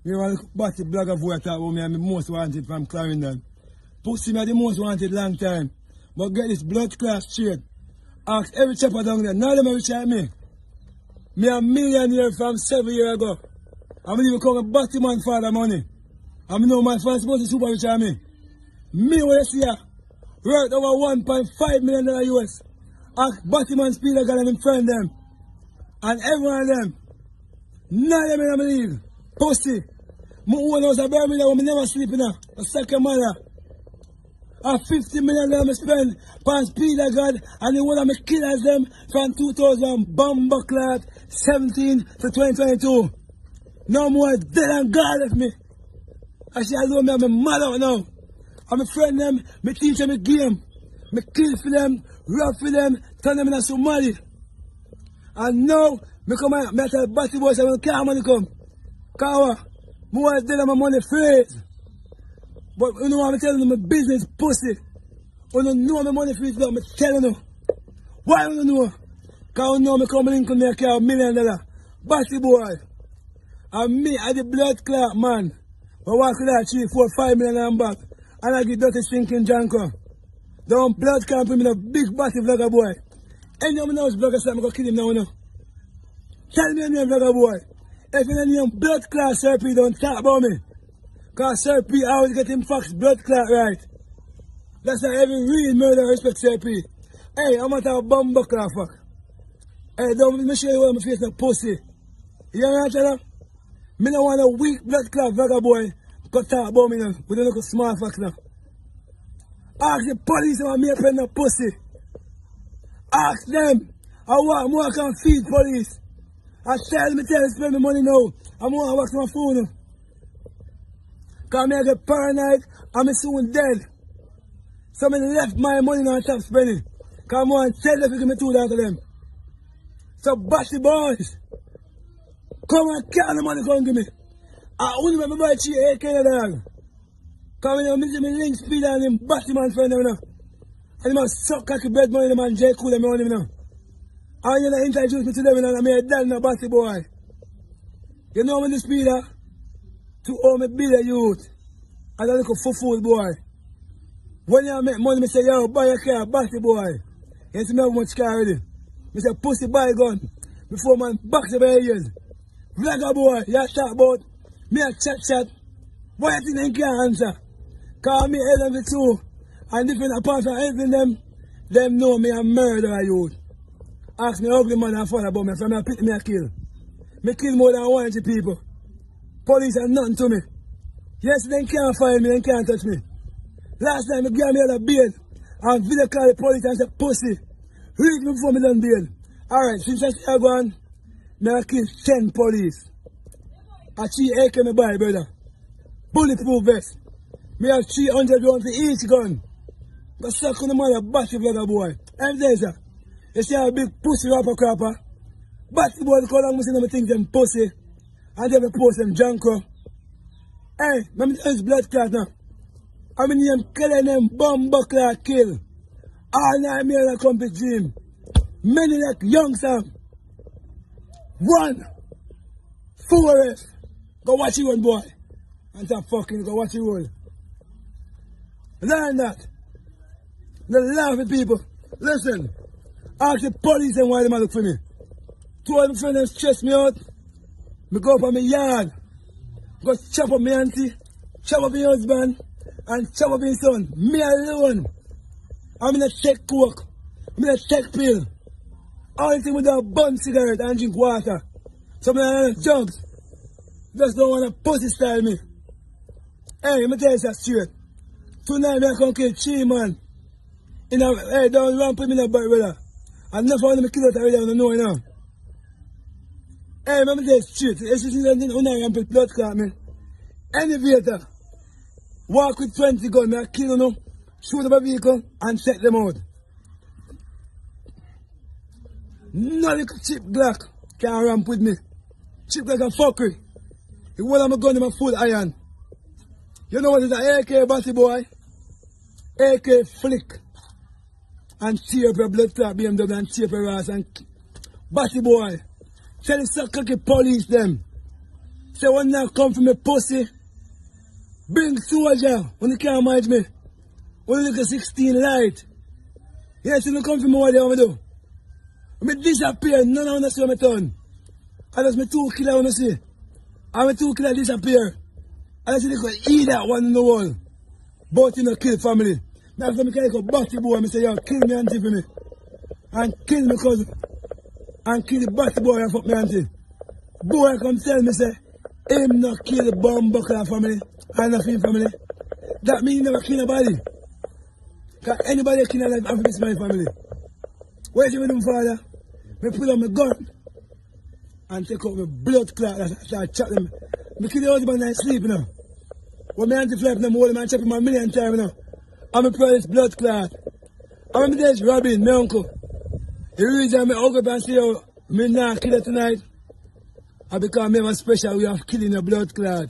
You want to batty blogger for talk about me and the most wanted from Clarendon. Pussy me the most wanted long time. But get this blood class straight. Ask every chopper down there. None of them reach out me. Me a millionaire from 7 years ago. I believe you come a batty man for the money. I know my first supposed to super rich at me. Me what you see here. Worth over $1.5 million US. Ask batty man Speeder God and him friend them. And every one of them. None of them in the league. Pussy. My own house a Birmingham where I never sleep in a second mother. And $50 million I spend on Speeder God and the one of my killers them from 2000 bomber clock 17 to 2022. No more dead and God left me. I say I know me, I'm a mother now. I'm a friend them, me teach them a game. Me kill for them, rob for them, turn them into Somali. And now, me come out, me tell the batty boys, I will carry money come. Cause me want to tell them my money free. But you know what I'm telling them, my business pussy. You don't know my money free, but I'm telling them. Why you don't know? Cause you know me come in, me carry $1 million. Batty boy. And me, I the blood clot man. I walk with that 3, 4, 5 million and back. And I get dirty stinking Janko. Don't blood camp him in a big batty vlogger boy. Any of me knows vlogger say I'm going to kill him now. Tell me your name vlogger boy. If you name blood clot Sir P, don't talk about me. Cause Sir P always get him facts blood clot right. That's why every real murder respect Sir P. Hey, I'm going to have a bomb clot fuck. Hey, don't me show you where my face is pussy. You know what I'm me no want a weak blood clot vlogger boy go talk about me now. We don't look a small facts now. Ask the police about me paying the pussy. Ask them. I want more can feed police. I tell them spend my money now. I want to work my phone now. Cause me I get paranoid and me soon dead. So me left my money now and stop spending. Cause I want to tell them to give me $2 to them. So batty boys. Come and carry the money come give me. I only remember buy 3 AK dog. Cause when you miss me link speed and him batty man friend them now. And him a suck cocky bread money them and J Cool them on him now. And you know introduce me to them and I made a dad now batty boy. You know when the speeder to owe me bill a youth. And I look for food boy. When you make money me say yo buy a car batty boy. You see me have much car already. Me say pussy buy gun. Before man box the ears. Vlogger boy, you talk about me a chat. Why you think they can't answer? Cause me LMV2 and different apart from helping them know me a murderer youth. Ask me ugly man and fun about me, so me a pick me a kill. Me kill more than 100 people. Police are nothing to me. Yes, they can't find me, they can't touch me. Last time me gave me a bail and video call the police and say pussy. Read me before me done bail. Alright, since I start going, I kill 10 police. I 3 AK me buy, brother. Bulletproof vest. Me have 300 rounds for each gun. But suck on the mother batty vlogger boy. And there, sir. You see how big pussy rapper crapper. Batty boy call on me see them things them pussy. And they post them junko. Hey, let me tell you this blood clot now. I mean them killing them bomb buckler kill. All night me and I come to gym. Many like young Sam. 1 4F. Go watch you one boy. And stop fucking go watch you one. Learn that. The laughing people. Listen. Ask the police and why they look for me. 2 of my friends stress me out. Me go up on my yard. Go chop up my auntie. Chop up my husband. And chop up my son. Me alone. I'm in a take coke. I'm in a take pill. All thing with a bun cigarette and drink water. Some of them jugs. Just don't want to pussy style me. Hey, let me tell you that straight. Tonight I come kill 3 man. Hey, don't run put me in a butt, brother. And enough of them kill out already, I don't know now. Hey, let me tell you straight. If you see something on put blood clot me. Elevator. Walk with 20 guns, I kill them, shoot up a vehicle and set them out. No little cheap Glock can't ramp with me. Cheap Glock and fuckery. The one of my gun in my full iron. You know what is an AK batty boy? AK flick. And tear up your blood clot BMW and tear up your ass and batty boy. Tell the sucker police them. Say when I come from me pussy, bring soldier when you can't manage me. When you look at 16 light. Yes, you don't come from me what you do. When me disappear, none of them see what I done. And that's me 2 killer when I see. And me 2 killer disappear. And I see they could eat that one in the wall. But you know kill family. That's why I can go batty boy and I say, yo, kill me auntie for me. And kill me cousin. And kill the batty boy and fuck me auntie. Boy come tell me say, him not kill the bomb buckler family and the film family. That means he never kill nobody. Because anybody kill a life after this my family. What you do, father? Me pull out my gun and take out my blood clot and start chat them. Me kill the husband and sleep now. When my auntie fly up, I'm holding my chop him a million times now. I'm a this blood clot. I'm just robbing my uncle. The reason I hug up and say, oh, me not kill her tonight. And because me have a special way of killing a blood clot.